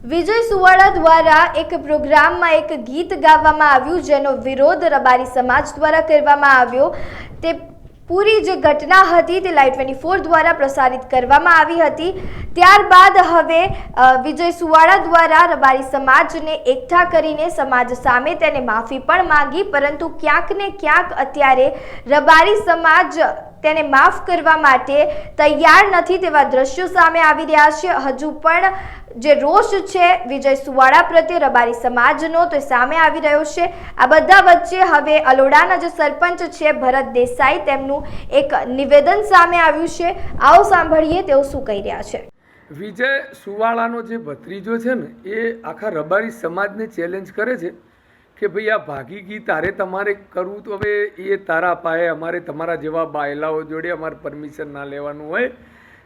વિજય સુવાળા દ્વારા એક પ્રોગ્રામમાં એક ગીત ગાવામાં આવ્યું જેનો વિરોધ રબારી સમાજ દ્વારા કરવામાં આવ્યો। તે પૂરી જે ઘટના હતી તે લાઈવ 24 દ્વારા પ્રસારિત કરવામાં આવી હતી। ત્યારબાદ હવે વિજય સુવાળા દ્વારા રબારી સમાજને એકઠા કરીને સમાજ સામે તેને માફી પણ માંગી, પરંતુ ક્યાંક ને ક્યાંક અત્યારે રબારી સમાજ તેને માફ કરવા માટે તૈયાર નથી તેવા દ્રશ્યો સામે આવી રહ્યા છે। હજુ પણ જે રોષ છે વિજય સુવાળા પ્રત્યે રબારી સમાજનો તે સામે આવી રહ્યો છે। આ બધા વચ્ચે હવે અલોડાના જે સરપંચ છે ભરત દેસાઈ તેમનું એક નિવેદન સામે આવ્યું છે। આવો સાંભળીએ તેઓ શું કહી રહ્યા છે। વિજય સુવાળાનો જે ભત્રીજો છે ને એ આખા રબારી સમાજને ચેલેન્જ કરે છે કે ભાઈ આ ભાગી ગઈ તારે તમારે કરવું તો હવે એ તારા પાયે અમારે તમારા જેવા બાયલાઓ જોડે અમારે પરમિશન ના લેવાનું હોય।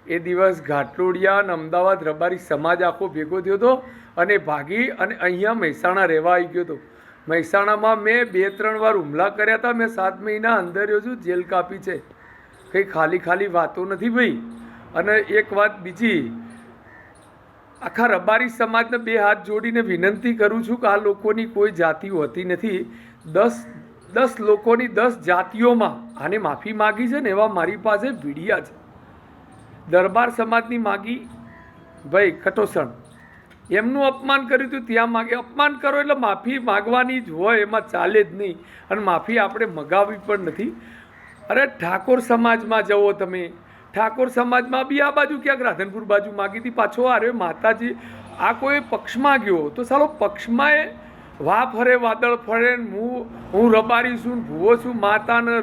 એ દિવસ ઘાટલોડિયા અને અમદાવાદ રબારી સમાજ આખો ભેગો થયો હતો અને ભાગી અને અહીંયા મહેસાણા રહેવા આવી ગયો હતો। મહેસાણામાં મેં 2-3 વાર હુમલા કર્યા હતા। મેં 7 મહિના અંદર રહ્યો છું, જેલ કાપી છે। કંઈ ખાલી વાતો નથી ભાઈ। અને એક વાત બીજી, આખા રબારી સમાજને 2 હાથ જોડીને વિનંતી કરું છું કે આ લોકોની કોઈ જાતિ હોતી નથી। 10 લોકોની 10 જાતિઓમાં આને માફી માગી છે ને એવા મારી પાસે વિડિયા છે। દરબાર સમાજની માગી ભાઈ કટોસણ, એમનું અપમાન કર્યું હતું ત્યાં માગે। અપમાન કરો એટલે માફી માગવાની જ હોય, એમાં ચાલે જ નહીં, અને માફી આપણે મગાવવી પણ નથી। અરે ઠાકોર સમાજમાં જવો તમે, ઠાકોર સમાજમાં બી આ બાજુ ક્યાંક રાધનપુર બાજુ માગી હતી, પાછો અરે માતાજી આ કોઈ પક્ષમાં ગયો તો સાલો પક્ષમાં વા ફરે વાદળ ફરે, હું રબારી છું, ભૂવો છું, માતાને